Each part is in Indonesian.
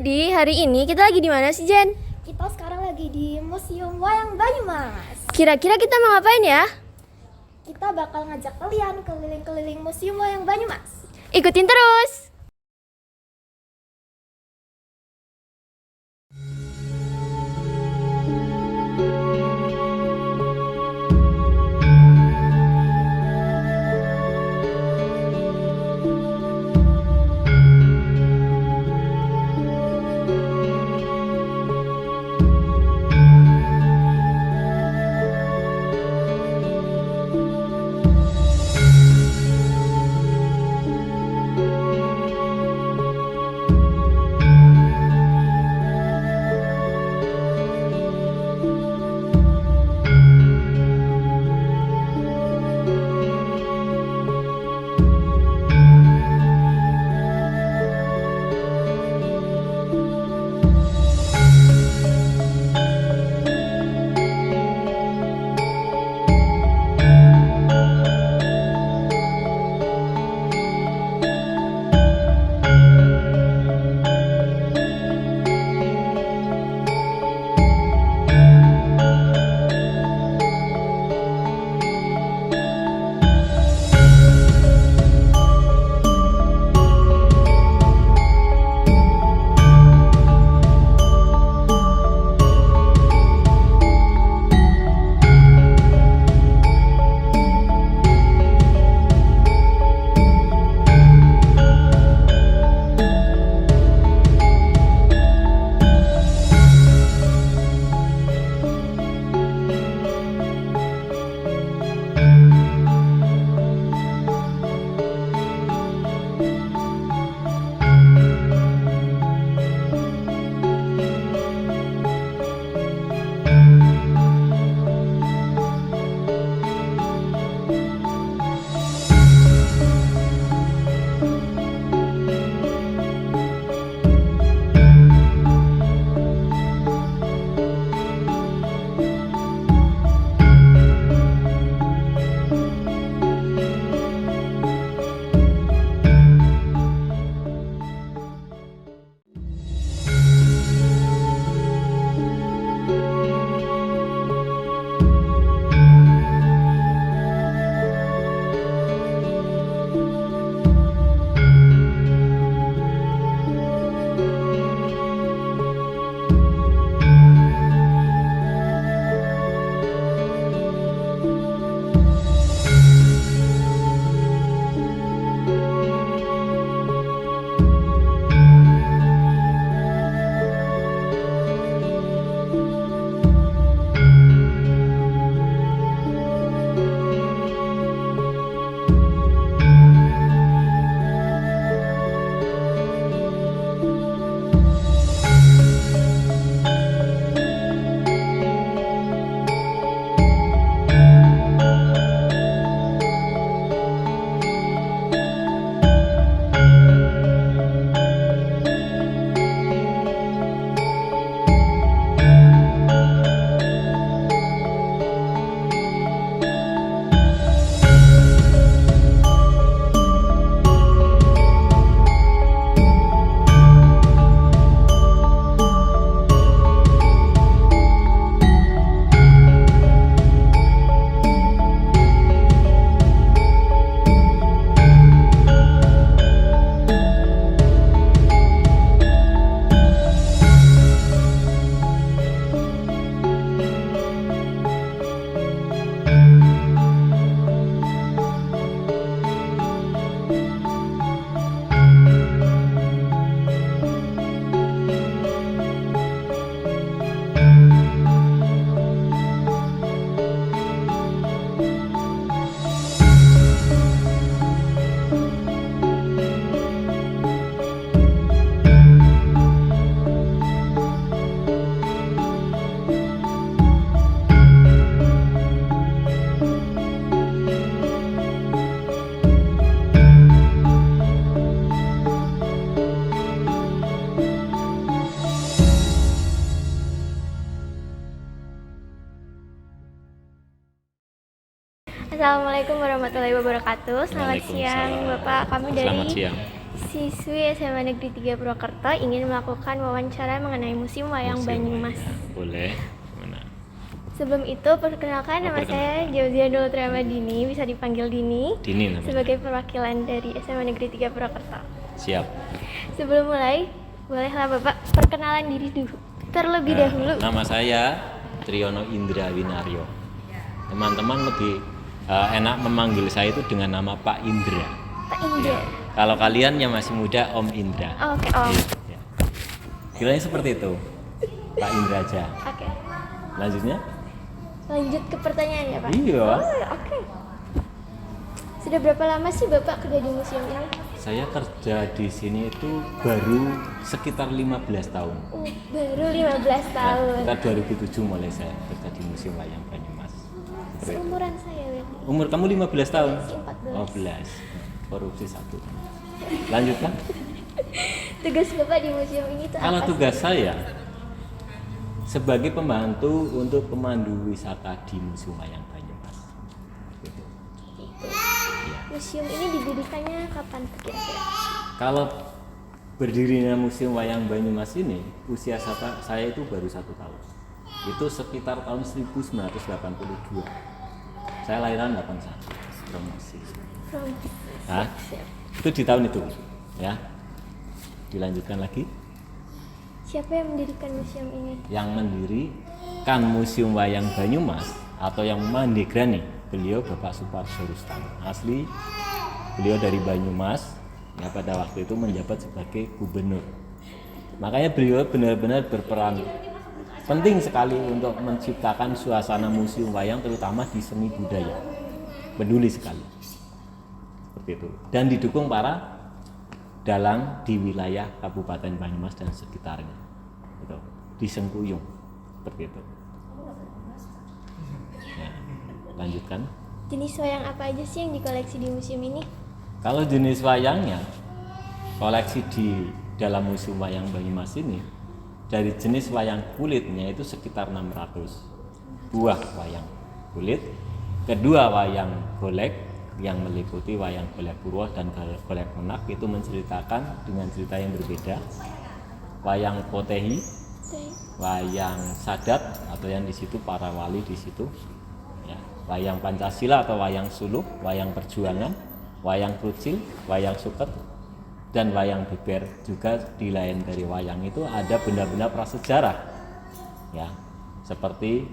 Jadi hari ini kita lagi di mana sih, Jen? Kita sekarang lagi di Museum Wayang Banyumas. Kira-kira kita mau ngapain ya? Kita bakal ngajak kalian keliling-keliling Museum Wayang Banyumas. Ikutin terus! Assalamualaikum warahmatullahi wabarakatuh. Selamat siang, Bapak. Kami dari Selamat siang. Siswi SMA Negeri 3 Purwokerto ingin melakukan wawancara mengenai Museum Wayang Banyumas. Ya, boleh. Mana? Sebelum itu, perkenalkan nama saya perkenalkan. Jauzia Dultra Madini, bisa dipanggil Dini, Dini namanya. sebagai perwakilan dari SMA Negeri 3 Purwokerto. Siap. Sebelum mulai, bolehlah Bapak perkenalan diri dulu terlebih dahulu. Nama saya Triyono Indra Winaryo. Teman-teman lebih enak memanggil saya itu dengan nama Pak Indra. Pak Indra. Kalau kalian yang masih muda, Om Indra. Oke, Om. Ya. Kiranya seperti itu, Pak Indra aja. Oke. Lanjutnya? Lanjut ke pertanyaan ya, Pak. Iya. Oke. Sudah berapa lama sih Bapak kerja di museum ini? Saya kerja di sini itu baru sekitar 15 tahun. Baru 15 tahun. Sekitar 2007 mulai saya kerja di Museum Wayang Banyumas. Seumuran saya berarti. Umur kamu 15 tahun? Masih 14. Oh, 11. Korupsi 1. Lanjutkan. Tugas Bapak di museum ini tuh Kalau apa tugas saya sebagai pembantu untuk pemandu wisata di Museum Wayang Banyumas. Gitu. sih? Ya. Museum ini didirikannya kapan kira-kira? Kalau berdirinya Museum Wayang Banyumas ini, usia saya itu baru 1 tahun. Itu sekitar tahun 1982. Saya lahiran 81, promosi. Hah? Itu di tahun itu, ya. Dilanjutkan lagi. Siapa yang mendirikan museum ini? Yang mendirikan Museum Wayang Banyumas atau yang mandegrani, beliau Bapak Suparso Rustam. Asli beliau dari Banyumas, ya, pada waktu itu menjabat sebagai gubernur. Makanya beliau benar-benar berperan penting sekali untuk menciptakan suasana museum wayang, terutama di seni budaya. Peduli sekali. Seperti itu. Dan didukung para dalang di wilayah Kabupaten Banyumas dan sekitarnya. Gitu. Di Sengkuyung. Seperti itu. Ya, lanjutkan. Jenis wayang apa aja sih yang dikoleksi di museum ini? Kalau jenis wayangnya, koleksi di dalam Museum Wayang Banyumas ini, dari jenis wayang kulitnya itu sekitar 600 buah wayang kulit. Kedua wayang golek yang meliputi wayang golek Purwo dan golek Menak itu menceritakan dengan cerita yang berbeda. Wayang Potehi, wayang Sadat atau yang di situ para wali di situ. Ya, wayang Pancasila atau wayang Suluk, wayang Perjuangan, wayang Krucil, wayang Suket, dan wayang beber. Juga di lain dari wayang itu ada benda-benda prasejarah, ya, seperti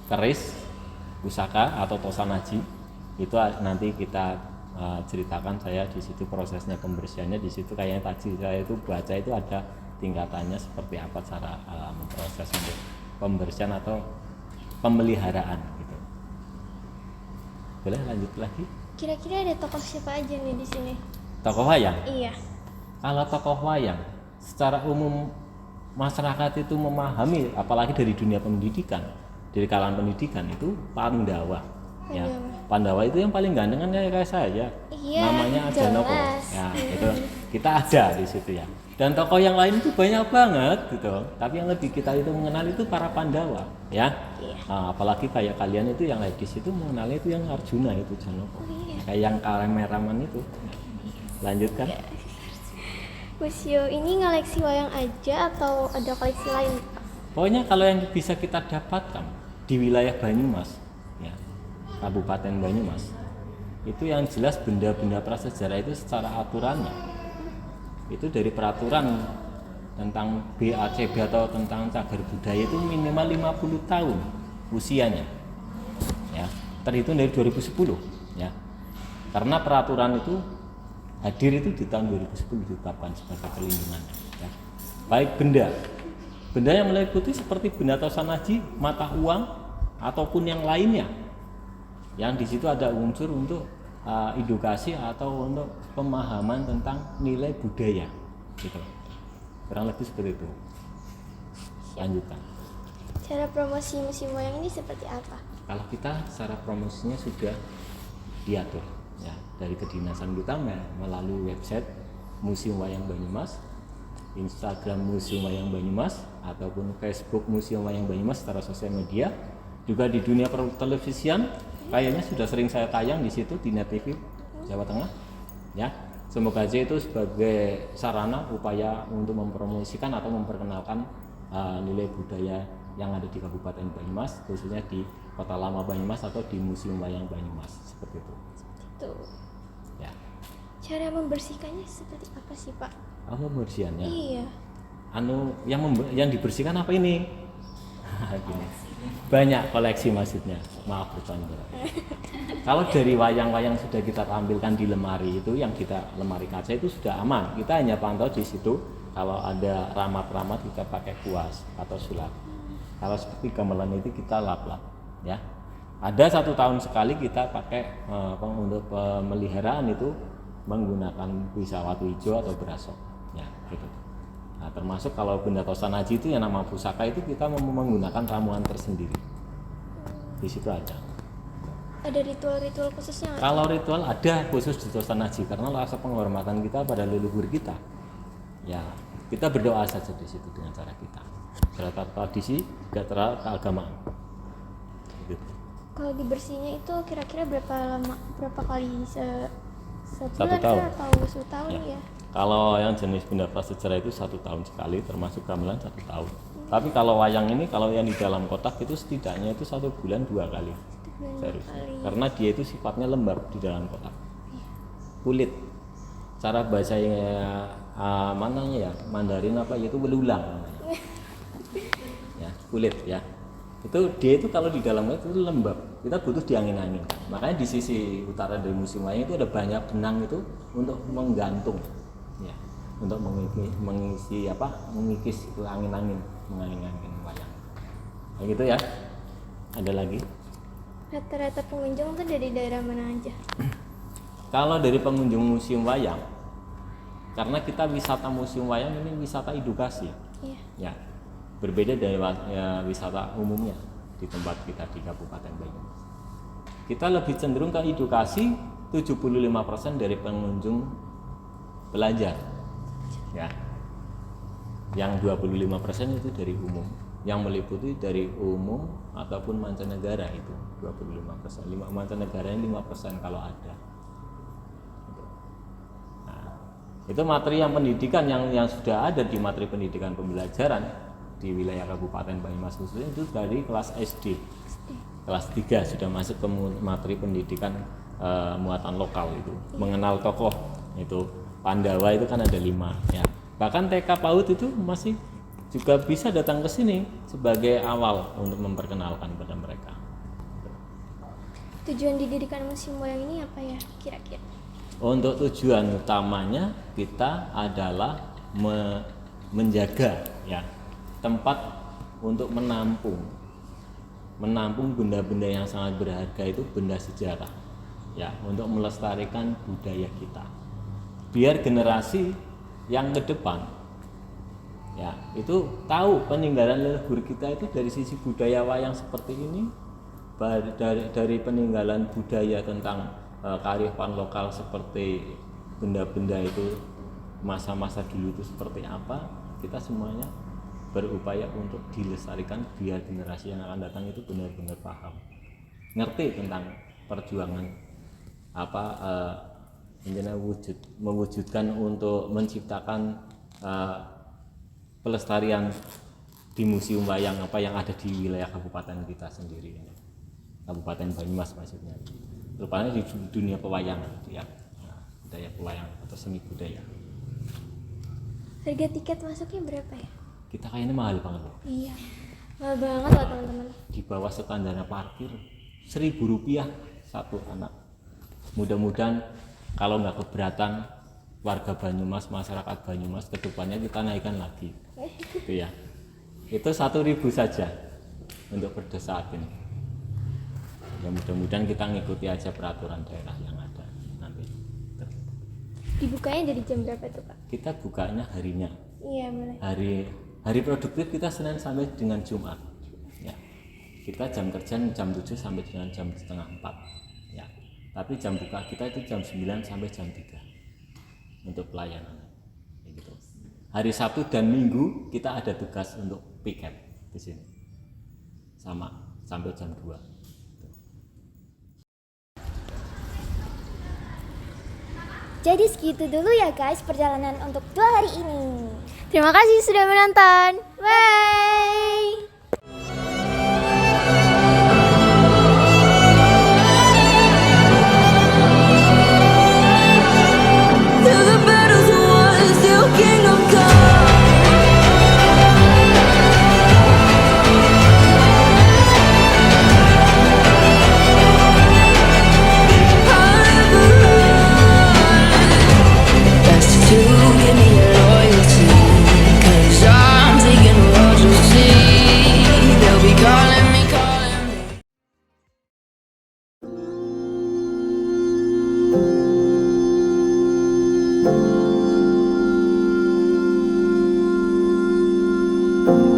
keris, pusaka atau tosanaji. Itu nanti kita ceritakan saya di situ prosesnya pembersihannya. Di situ kayaknya tadi saya itu baca itu ada tingkatannya seperti apa cara memproses untuk pembersihan atau pemeliharaan gitu. Boleh lanjut lagi? Kira-kira ada tokoh siapa aja nih di sini? Tokoh wayang. Iya. Kalau tokoh wayang, secara umum masyarakat itu memahami, apalagi dari dunia pendidikan, dari kalangan pendidikan itu Pandawa. Ya, Pandawa itu yang paling ganteng kan kayak saya. Iya, Namanya Ajanoko. jelas. Ya, itu kita ada di situ ya. Dan tokoh yang lain itu banyak banget gitu. Tapi yang lebih kita itu mengenal itu para Pandawa, ya. Nah, apalagi kayak kalian itu yang lagi di situ mengenalnya itu yang Arjuna itu Janoko. Kayak yang kameraman itu. Lanjutkan. Museum ini ngoleksi wayang aja atau ada koleksi lain? Pokoknya kalau yang bisa kita dapatkan di wilayah Banyumas, ya, Kabupaten Banyumas, itu yang jelas benda-benda prasejarah itu secara aturannya itu dari peraturan tentang BACB atau tentang cagar budaya itu minimal 50 tahun usianya, ya, terhitung dari 2010, ya, karena peraturan itu hadir itu di tahun 2010 ditetapkan sebagai pelindungan, ya. Baik benda yang meliputi seperti benda tosanaji, mata uang ataupun yang lainnya, yang di situ ada unsur untuk edukasi atau untuk pemahaman tentang nilai budaya, gitu. Kurang lebih seperti itu. Lanjutkan. Cara promosi museum wayang ini seperti apa? Kalau kita secara promosinya sudah diatur, ya, dari kedinasan kita melalui website Museum Wayang Banyumas, Instagram Museum Wayang Banyumas, ataupun Facebook Museum Wayang Banyumas secara sosial media. Juga di dunia televisian kayaknya sudah sering saya tayang di situ di Net TV Jawa Tengah, ya. Semoga aja itu sebagai sarana upaya untuk mempromosikan atau memperkenalkan nilai budaya yang ada di Kabupaten Banyumas, khususnya di Kota Lama Banyumas atau di Museum Wayang Banyumas, seperti itu. Tuh. Ya. Cara membersihkannya seperti apa sih, Pak? Pembersihannya. Iya. Yang dibersihkan apa ini? Gini. Banyak koleksi maksudnya. Maaf bercanda. Kalau dari wayang-wayang sudah kita tampilkan di lemari itu, yang kita lemari kaca itu sudah aman. Kita hanya pantau di situ. Kalau ada ramat-ramat kita pakai kuas atau sulap. Kalau seperti gamelan itu kita lap-lap, ya. Ada 1 tahun sekali kita pakai untuk pemeliharaan itu menggunakan bisa watu hijau atau berasok, ya gitu. Nah, termasuk kalau benda tosan haji itu yang nama pusaka itu kita menggunakan ramuan tersendiri. Di situ aja. Ada ritual-ritual khususnya nggak? Kalau ritual ada khusus di tosan haji karena rasa penghormatan kita pada leluhur kita. Ya, kita berdoa saja di situ dengan cara kita. Secara tradisi, juga secara keagamaan. Gitu. Kalau dibersihnya itu kira-kira berapa kali Satu sebulan tahun. kah atau setahun ya? Kalau yang jenis benda prasejarah itu 1 tahun sekali, termasuk gamelan 1 tahun. Tapi kalau wayang ini, kalau yang di dalam kotak itu setidaknya itu 1 bulan 2 kali. Seharusnya. Karena dia itu sifatnya lembab di dalam kotak. Kulit. Cara bahasanya mananya ya, Mandarin apa yaitu belulang. Ya, kulit ya. Dia itu kalau di dalamnya itu lembab, kita butuh diangin-angin. Makanya di sisi utara dari museum wayang itu ada banyak benang itu untuk menggantung, ya, untuk mengisi mengikis itu angin-angin, mengangin-angin wayang. Kayak gitu ya. Ada lagi? Rata-rata pengunjung tuh dari daerah mana aja? Kalau dari pengunjung museum wayang, karena kita wisata museum wayang ini wisata edukasi, Iya. ya. Berbeda dari wisata umumnya di tempat kita di Kabupaten Banyumas. Kita lebih cenderung ke edukasi, 75% dari pengunjung belajar. Ya. Yang 25% itu dari umum. Yang meliputi dari umum ataupun mancanegara itu 25%. Mancanegaranya 5% kalau ada. Nah, itu materi yang pendidikan yang sudah ada di materi pendidikan pembelajaran di wilayah Kabupaten Banyumas khususnya itu dari kelas SD. Kelas 3 sudah masuk ke materi pendidikan muatan lokal itu. Mengenal tokoh itu Pandawa itu kan ada 5 ya. Bahkan TK PAUD itu masih juga bisa datang ke sini sebagai awal untuk memperkenalkan pada mereka. Tujuan didirikan museum wayang ini apa ya kira-kira? Untuk tujuan utamanya kita adalah menjaga ya tempat untuk menampung benda-benda yang sangat berharga itu benda sejarah ya untuk melestarikan budaya kita biar generasi yang ke depan ya itu tahu peninggalan leluhur kita itu dari sisi budaya wayang seperti ini dari peninggalan budaya tentang kearifan lokal seperti benda-benda itu masa-masa dulu itu seperti apa kita semuanya berupaya untuk dilestarikan biar generasi yang akan datang itu benar-benar paham ngerti tentang perjuangan mewujudkan untuk menciptakan pelestarian di museum wayang apa yang ada di wilayah kabupaten kita sendiri ini Kabupaten Banyumas maksudnya terutama di dunia pewayangan ya budaya pewayangan atau seni budaya. Harga tiket masuknya berapa ya? Kita kayaknya mahal banget loh. Iya, mahal banget loh teman-teman. Di bawah standar parkir Rp1.000 satu anak. Mudah-mudahan kalau nggak keberatan warga Banyumas, masyarakat Banyumas kedepannya kita naikkan lagi. Gitu ya. Itu 1.000 saja untuk per saat ini. Ya mudah-mudahan kita ngikuti aja peraturan daerah yang ada nanti. Dibukanya dari jam berapa tuh Pak? Kita bukanya harinya. Iya boleh. Hari produktif kita Senin sampai dengan Jumat ya. Kita jam kerja jam 7 sampai dengan jam setengah 4 ya. Tapi jam buka kita itu jam 9 sampai jam 3 untuk pelayanan gitu. Hari Sabtu dan Minggu kita ada tugas untuk piket di sini sama sampai jam 2. Jadi segitu dulu ya guys perjalanan untuk 2 hari ini. Terima kasih sudah menonton. Bye. Through the battles won, still kingdom come. I'll never run. Best to give me your loyalty, 'cause I'm taking the world, you'll see. They'll be calling me, calling me. Thank